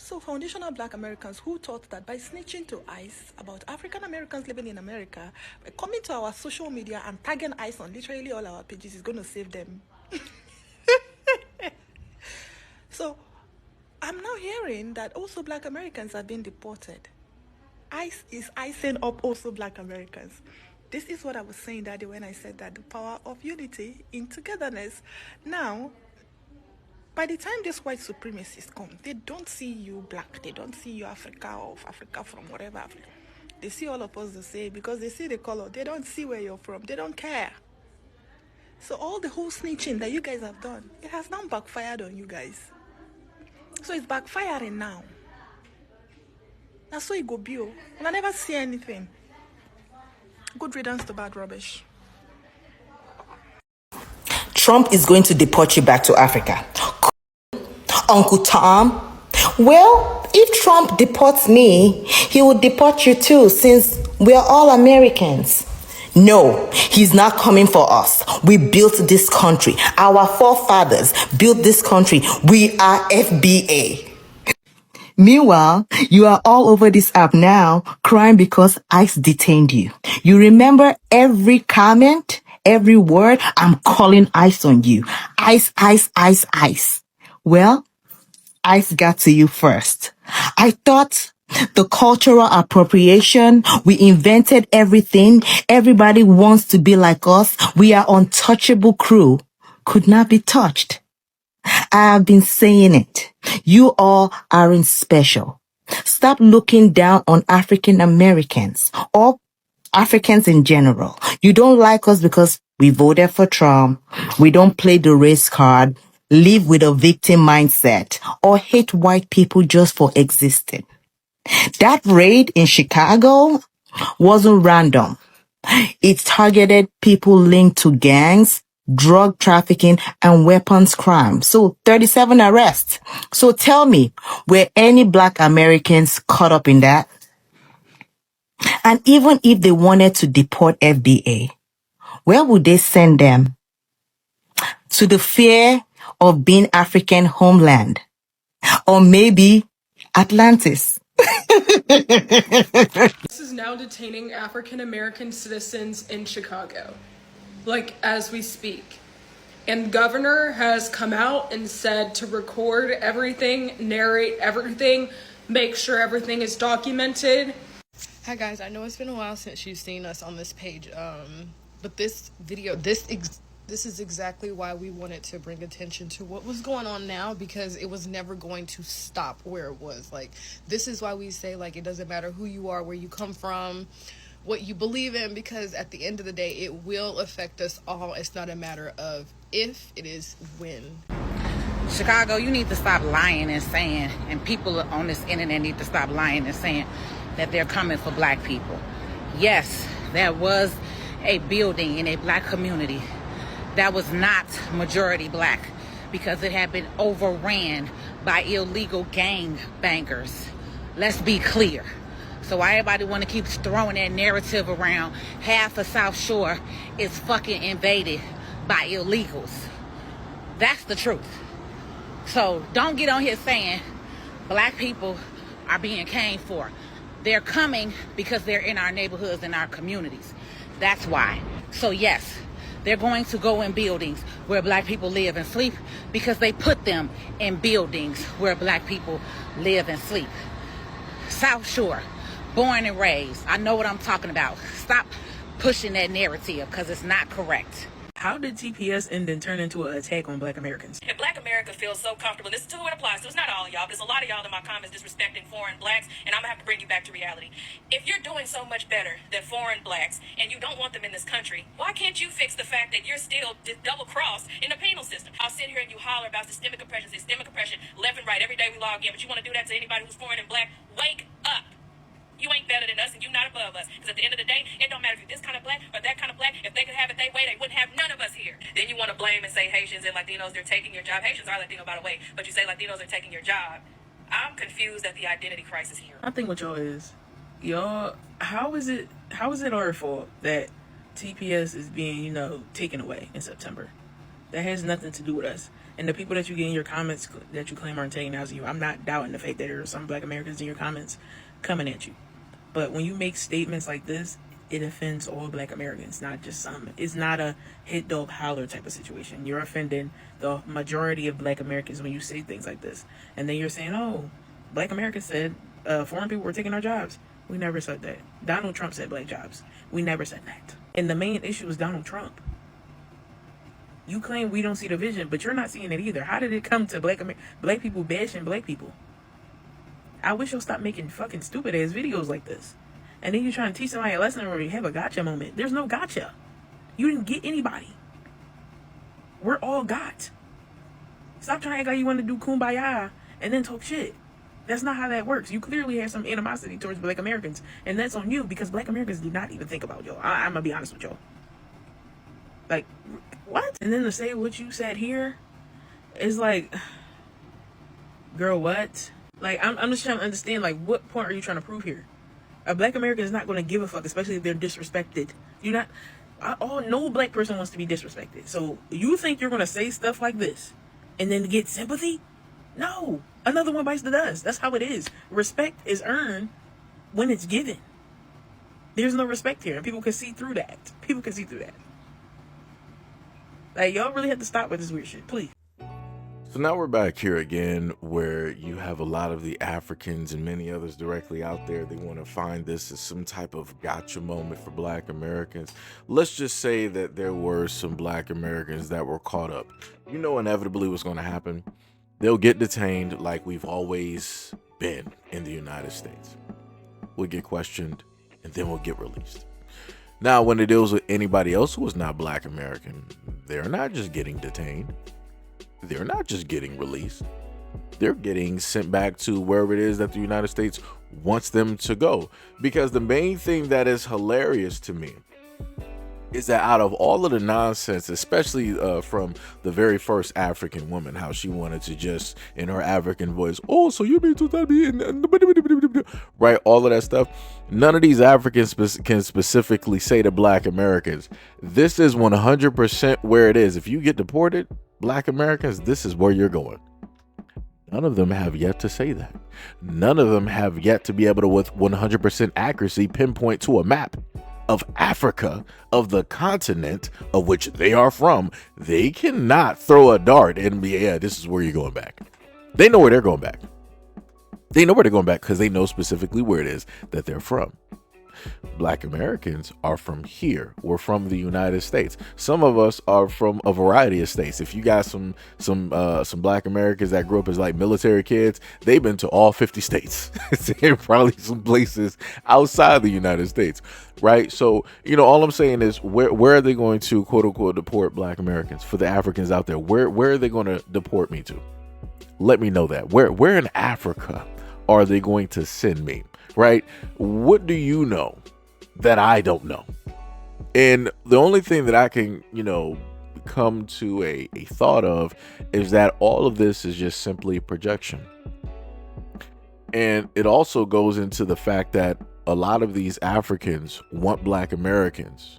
So foundational Black Americans who thought that by snitching to ICE about African Americans living in America, by coming to our social media and tagging ICE on literally all our pages is going to save them. So I'm now hearing that also Black Americans are being deported. ICE is icing up also Black Americans. This is what I was saying that day when I said that the power of unity in togetherness. Now, by the time these white supremacists come, they don't see you Black. They don't see you Africa or Africa from whatever Africa. They see all of us the same because they see the color. They don't see where you're from. They don't care. So all the whole snitching that you guys have done, it has now backfired on you guys. So it's backfiring now. That's so it go be. And I never see anything. Good riddance to bad rubbish. Trump is going to deport you back to Africa. Uncle Tom? Well, if Trump deports me, he will deport you too, since we are all Americans. No, he's not coming for us. We built this country. Our forefathers built this country. We are FBA. Meanwhile, you are all over this app now, crying because ICE detained you. You remember every comment, every word? I'm calling ICE on you. ICE, ICE, ICE, ICE. Well, ICE got to you first. I thought the cultural appropriation, we invented everything. Everybody wants to be like us. We are untouchable crew. Could not be touched. I have been saying it. You all aren't special. Stop looking down on African Americans or Africans in general. You don't like us because we voted for Trump. We don't play the race card, live with a victim mindset, or hate white people just for existing. That raid in Chicago wasn't random. It targeted people linked to gangs, drug trafficking, and weapons crime. So 37 arrests. So tell me, were any Black Americans caught up in that? And even if they wanted to deport FBA, where would they send them? To the fear of being African homeland? Or maybe Atlantis? This is now detaining African American citizens in Chicago, like as we speak. And the governor has come out and said to record everything, narrate everything, make sure everything is documented. Hi guys, I know it's been a while since you've seen us on this page, but this video, this is exactly why we wanted to bring attention to what was going on now, because it was never going to stop where it was. Like, this is why we say, like, it doesn't matter who you are, where you come from, what you believe in, because at the end of the day, it will affect us all. It's not a matter of if, it is when. Chicago, you need to stop lying and saying, and people on this internet need to stop lying and saying that they're coming for Black people. Yes, there was a building in a Black community that was not majority Black because it had been overran by illegal gang bangers. Let's be clear. So why everybody want to keep throwing that narrative around? Half of South Shore is fucking invaded by illegals. That's the truth. So don't get on here saying Black people are being came for. They're coming because they're in our neighborhoods and our communities. That's why. So yes, they're going to go in buildings where Black people live and sleep because they put them in buildings where Black people live and sleep. South Shore, born and raised. I know what I'm talking about. Stop pushing that narrative because it's not correct. How did TPS end and turn into an attack on Black Americans? If Black America feels so comfortable, this is to who it applies to. It's not all of y'all, but there's a lot of y'all in my comments disrespecting foreign Blacks, and I'm gonna have to bring you back to reality. If you're doing so much better than foreign Blacks, and you don't want them in this country, why can't you fix the fact that you're still double-crossed in the penal system? I'll sit here and you holler about systemic oppression, left and right, every day we log in, but you want to do that to anybody who's foreign and Black? Wake up! You ain't better than us, and you not above us. Because at the end of the day, it don't matter if you're this kind of Black or that kind of Black. If they could have it their way, they wouldn't have none of us here. Then you want to blame and say Haitians and Latinos, they're taking your job. Haitians are Latino, by the way, but you say Latinos are taking your job. I'm confused at the identity crisis here. I think what y'all is, how is it our fault that TPS is being, taken away in September? That has nothing to do with us. And the people that you get in your comments that you claim are antagonizing you, I'm not doubting the fact that there are some black Americans in your comments coming at you. But when you make statements like this, it offends all black Americans, not just some. It's not a hit dog holler type of situation. You're offending the majority of black Americans when you say things like this. And then you're saying, oh, black Americans said foreign people were taking our jobs. We never said that. Donald Trump said black jobs. We never said that. And the main issue is Donald Trump. You claim we don't see the vision, but you're not seeing it either. How did it come to black people bashing black people? I wish you'll stop making fucking stupid ass videos like this. And then you're trying to teach somebody a lesson or you have a gotcha moment. There's no gotcha. You didn't get anybody. We're all got. Stop trying to act like you want to do kumbaya and then talk shit. That's not how that works. You clearly have some animosity towards black Americans. And that's on you because black Americans do not even think about y'all. I'm going to be honest with y'all. Like, what? And then to say what you said here is like, girl, what? Like, I'm just trying to understand, like, what point are you trying to prove here? A black American is not going to give a fuck, especially if they're disrespected. No black person wants to be disrespected. So you think you're going to say stuff like this and then get sympathy? No. Another one bites the dust. That's how it is. Respect is earned when it's given. There's no respect here. And people can see through that. Like, y'all really have to stop with this weird shit, please. So now we're back here again where you have a lot of the Africans and many others directly out there. They want to find this as some type of gotcha moment for black Americans. Let's just say that there were some black Americans that were caught up. You know inevitably what's going to happen. They'll get detained like we've always been in the United States. We'll get questioned and then we'll get released. Now, when it deals with anybody else who is not black American, they're not just getting detained. They're not just getting released. They're getting sent back to wherever it is that the United States wants them to go. Because the main thing that is hilarious to me is that out of all of the nonsense, especially from the very first African woman, how she wanted to just, in her African voice, oh, so you mean to tell me, right, all of that stuff. None of these Africans can specifically say to black Americans, this is 100% where it is. If you get deported, black Americans, this is where you're going. None of them have yet to say that. None of them have yet to be able to, with 100% accuracy, pinpoint to a map of Africa, of the continent of which they are from. They cannot throw a dart and be, yeah, this is where you're going back. They know where they're going back. They know where they're going back because they know specifically where it is that they're from. Black Americans are from here. We're from the United States. Some of us are from a variety of states. If you got some black Americans that grew up as like military kids, they've been to all 50 states. And probably some places outside the United States, right? So, all I'm saying is where are they going to quote unquote deport black Americans? For the Africans out there, where are they going to deport me to? Let me know that. Where in Africa are they going to send me? Right? What do you know that I don't know? And the only thing that I can, come to a thought of is that all of this is just simply projection. And it also goes into the fact that a lot of these Africans want black Americans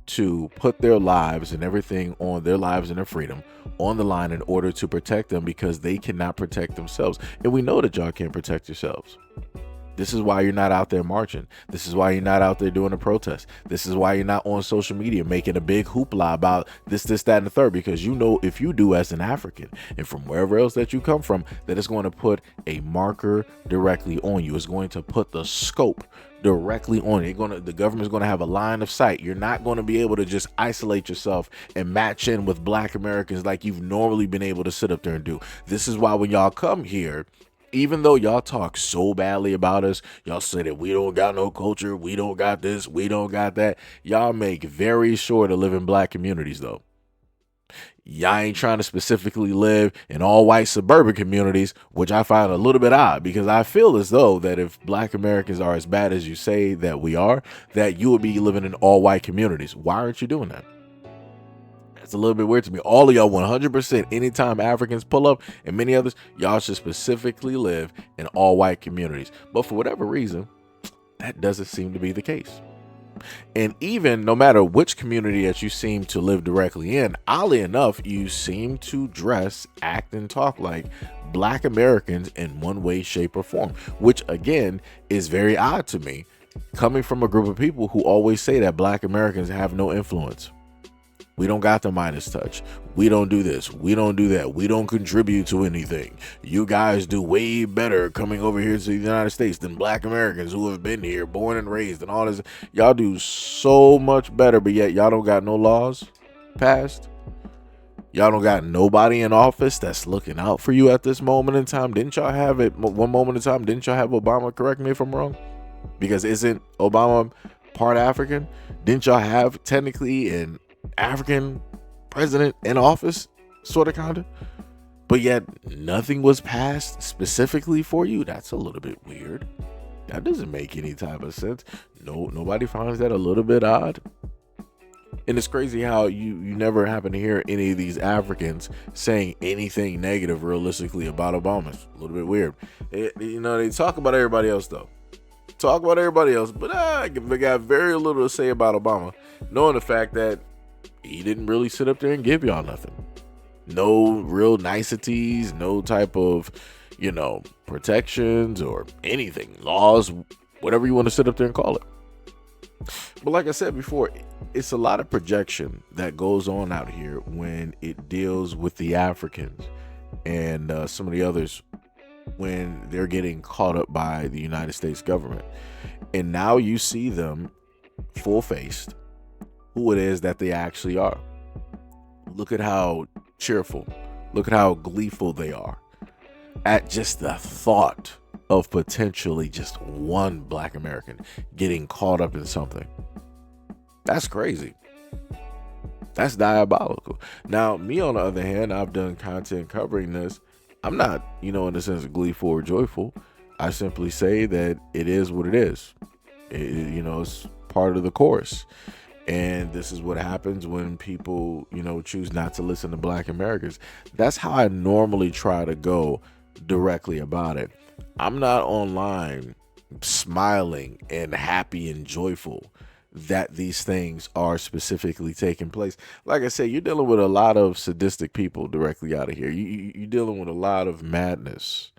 to put their lives and everything on their lives and their freedom on the line in order to protect them because they cannot protect themselves. And we know that y'all can't protect yourselves. This is why you're not out there marching. This is why you're not out there doing a protest. This is why you're not on social media making a big hoopla about this, that, and the third, because if you do as an African and from wherever else that you come from, that it's going to put a marker directly on you. It's going to put the scope directly on it. The government's going to have a line of sight. You're not going to be able to just isolate yourself and match in with black Americans like you've normally been able to sit up there and do. This is why when y'all come here, even though y'all talk so badly about us, y'all say that we don't got no culture, we don't got this, we don't got that, y'all make very sure to live in black communities though. Y'all ain't trying to specifically live in all white suburban communities, which I find a little bit odd because I feel as though that if black Americans are as bad as you say that we are, that you would be living in all white communities. Why aren't you doing that? It's a little bit weird to me. All of y'all 100%, anytime Africans pull up and many others, y'all should specifically live in all white communities. But for whatever reason, that doesn't seem to be the case. And even no matter which community that you seem to live directly in, oddly enough, you seem to dress, act, and talk like Black Americans in one way, shape, or form, which again is very odd to me, coming from a group of people who always say that Black Americans have no influence. We don't got the Midas touch. We don't do this. We don't do that. We don't contribute to anything. You guys do way better coming over here to the United States than Black Americans who have been here, born and raised, and all this. Y'all do so much better, but yet y'all don't got no laws passed. Y'all don't got nobody in office that's looking out for you at this moment in time. Didn't y'all have it one moment in time? Didn't y'all have Obama? Correct me if I'm wrong. Because isn't Obama part African? Didn't y'all have technically an African president in office, sort of, kind of, but yet nothing was passed specifically for you? That's a little bit weird. That doesn't make any type of sense. Nobody finds that a little bit odd. And it's crazy how you never happen to hear any of these Africans saying anything negative realistically about Obama. It's a little bit weird. They talk about everybody else though. But they got very little to say about Obama, knowing the fact that he didn't really sit up there and give y'all nothing. No real niceties, no type of, protections or anything, laws, whatever you want to sit up there and call it. But like I said before, it's a lot of projection that goes on out here when it deals with the Africans and some of the others when they're getting caught up by the United States government. And now you see them full-faced, who it is that they actually are. Look at how cheerful, look at how gleeful they are at just the thought of potentially just one Black American getting caught up in something. That's crazy. That's diabolical. Now, me on the other hand, I've done content covering this. I'm not, in the sense of gleeful or joyful. I simply say that it is what it is. It's part of the course. And this is what happens when people, choose not to listen to Black Americans. That's how I normally try to go directly about it. I'm not online smiling and happy and joyful that these things are specifically taking place. Like I said, you're dealing with a lot of sadistic people directly out of here. You're dealing with a lot of madness,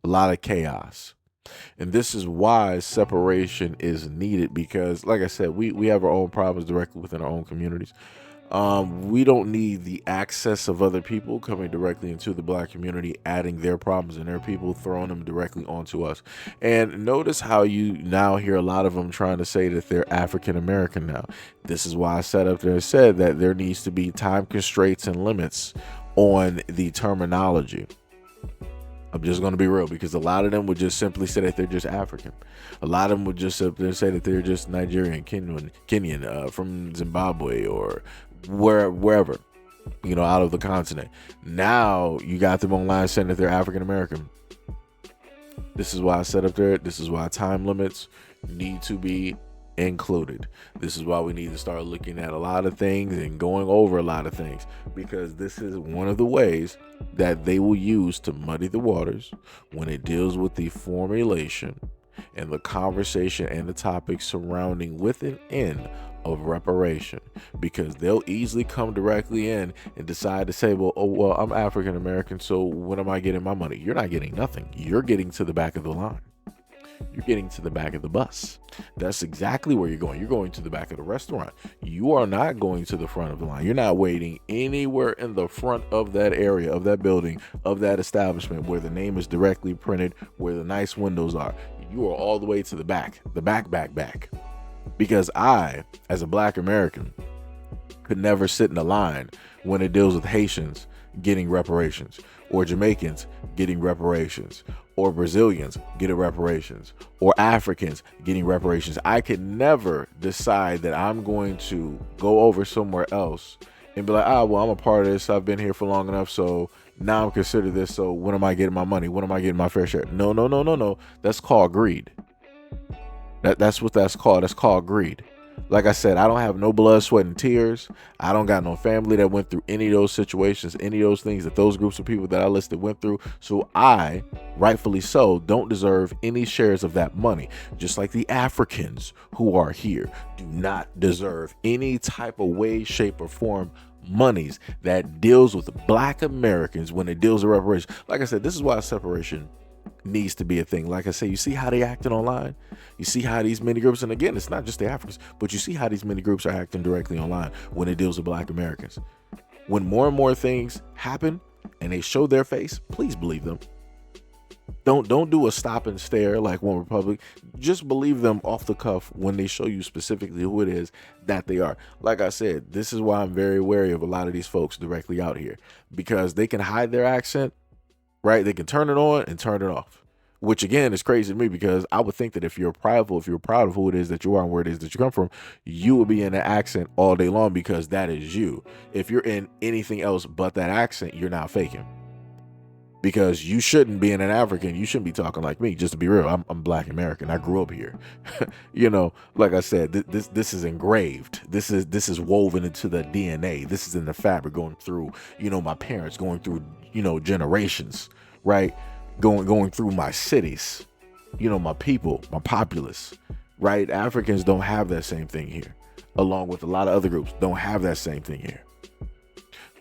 a lot of chaos. And this is why separation is needed, because like I said, we have our own problems directly within our own communities. We don't need the access of other people coming directly into the Black community, adding their problems and their people, throwing them directly onto us. And notice how you now hear a lot of them trying to say that they're African American now. This is why I sat up there and said that there needs to be time constraints and limits on the terminology. I'm just going to be real, because a lot of them would just simply say that they're just African. A lot of them would just sit there and say that they're just Nigerian, Kenyan, from Zimbabwe or wherever, out of the continent. Now you got them online saying that they're African American. This is why I set up there. This is why time limits need to be included. This is why we need to start looking at a lot of things and going over a lot of things, because this is one of the ways that they will use to muddy the waters when it deals with the formulation and the conversation and the topic surrounding with an end of reparation, because they'll easily come directly in and decide to say, well, I'm African American, so when am I getting my money? You're not getting nothing. You're getting to the back of the line. You're getting to the back of the bus. That's exactly where you're going. You're going to the back of the restaurant. You are not going to the front of the line. You're not waiting anywhere in the front of that area, of that building, of that establishment where the name is directly printed, where the nice windows are. You are all the way to the back. Because I, as a Black American, could never sit in a line when it deals with Haitians getting reparations, or Jamaicans getting reparations, or Brazilians getting reparations, or Africans getting reparations. I could never decide that I'm going to go over somewhere else and be like, well, I'm a part of this. I've been here for long enough, so now I'm considered this. So when am I getting my money? When am I getting my fair share? No. That's called greed. That's what that's called. That's called greed. Like I said, I don't have no blood, sweat, and tears. I don't got no family that went through any of those situations, any of those things that those groups of people that I listed went through. So I, rightfully so, don't deserve any shares of that money. Just like the Africans who are here do not deserve any type of way, shape, or form monies that deals with Black Americans when it deals with reparations. Like I said, this is why separation needs to be a thing. Like I say, you see how they acting online, you see how these many groups, and again, it's not just the Africans, but you see how these many groups are acting directly online when it deals with Black Americans. When more and more things happen and they show their face, please believe them. Don't do a stop and stare like One Republic. Just believe them off the cuff when they show you specifically who it is that they are. Like I said, this is why I'm very wary of a lot of these folks directly out here, because they can hide their accent, right? They can turn it on and turn it off, which again is crazy to me, because I would think that if you're proud of who it is that you are and where it is that you come from, you would be in an accent all day long, because that is you. If you're in anything else but that accent, you're not faking. Because you shouldn't be an African. You shouldn't be talking like me. Just to be real, I'm Black American. I grew up here. You know, like I said, this is engraved. This is woven into the DNA. This is in the fabric, going through, you know, my parents, going through, you know, generations, right? Going through my cities, you know, my people, my populace, right? Africans don't have that same thing here, along with a lot of other groups don't have that same thing here.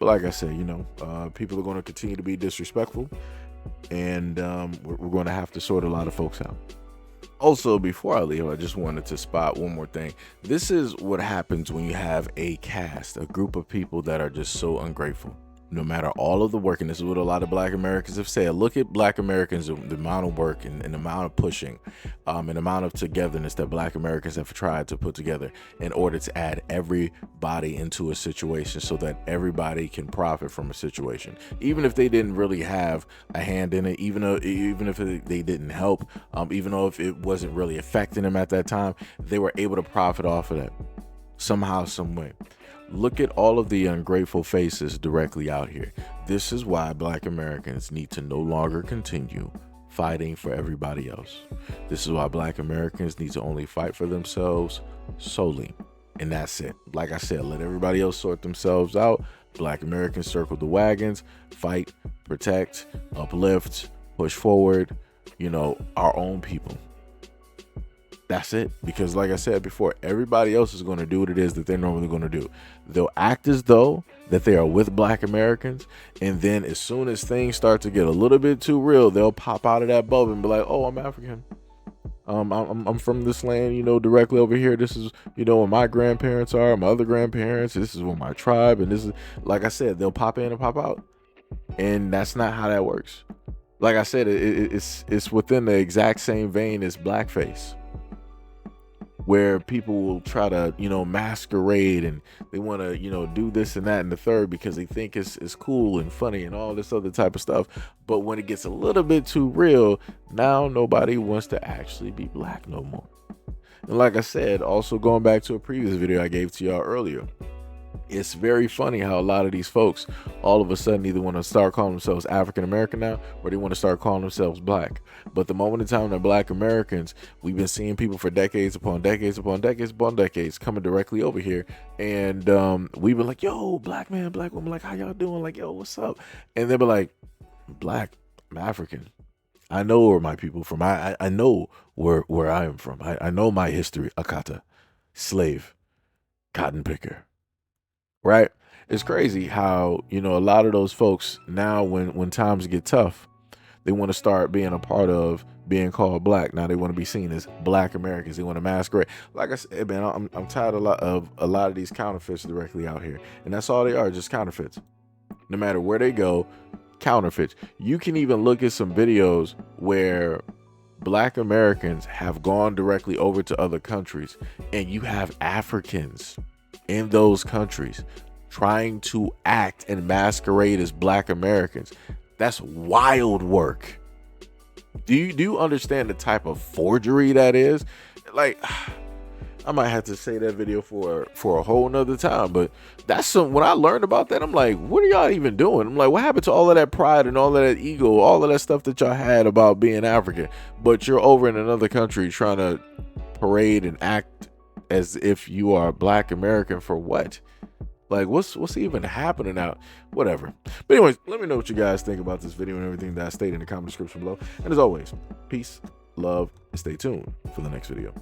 But like I said, you know, people are going to continue to be disrespectful, and we're going to have to sort a lot of folks out. Also, before I leave, I just wanted to spot one more thing. This is what happens when you have a cast, a group of people that are just so ungrateful. No matter all of the work, and this is what a lot of Black Americans have said. Look at Black Americans, the amount of work and the amount of pushing, and the amount of togetherness that Black Americans have tried to put together in order to add everybody into a situation so that everybody can profit from a situation. Even if they didn't really have a hand in it, even if they didn't help, even though if it wasn't really affecting them at that time, they were able to profit off of that somehow, some way. Look at all of the ungrateful faces directly out here. This is why Black Americans need to no longer continue fighting for everybody else. This is why Black Americans need to only fight for themselves solely. And that's it. Like I said, let everybody else sort themselves out. Black Americans circle the wagons, fight, protect, uplift, push forward, you know, our own people. That's it. Because like I said before, everybody else is going to do what it is that they're normally going to do. They'll act as though that they are with Black Americans, and then as soon as things start to get a little bit too real, they'll pop out of that bubble and be like, oh, I'm African. I'm from this land, you know, directly over here. This is, you know, where my grandparents are, my other grandparents. This is where my tribe, and this is, like I said, they'll pop in and pop out. And that's not how that works. Like I said, it's within the exact same vein as blackface, where people will try to, you know, masquerade, and they want to, you know, do this and that and the third because they think it's cool and funny and all this other type of stuff. But when it gets a little bit too real, now nobody wants to actually be Black no more. And like I said, also going back to a previous video I gave to y'all earlier, it's very funny how a lot of these folks all of a sudden either want to start calling themselves African American now, or they want to start calling themselves Black. But the moment in time that Black Americans, we've been seeing people for decades upon decades upon decades upon decades coming directly over here, and we've been like, yo, Black man, Black woman, like, how y'all doing? Like, yo, what's up? And they'll be like, Black, I'm African. I know where my people from. I know where I am from. I know my history. Akata, slave, cotton picker. Right? It's crazy how, you know, a lot of those folks now, when times get tough, they want to start being a part of being called Black. Now they want to be seen as Black Americans. They want to masquerade. Like I said, man, I'm tired of a lot of these counterfeits directly out here, and that's all they are, just counterfeits. No matter where they go, counterfeits. You can even look at some videos where Black Americans have gone directly over to other countries, and you have Africans in those countries trying to act and masquerade as Black Americans. That's wild work. Do you understand the type of forgery that is? Like, I might have to say that video for a whole nother time, but that's some, when I learned about that, I'm like, what are y'all even doing? I'm like, what happened to all of that pride and all of that ego, all of that stuff that y'all had about being African, but you're over in another country trying to parade and act as if you are a Black American for what? Like, what's even happening out? Whatever. But anyways, let me know what you guys think about this video and everything that I stated in the comment description below. And as always, peace, love, and stay tuned for the next video.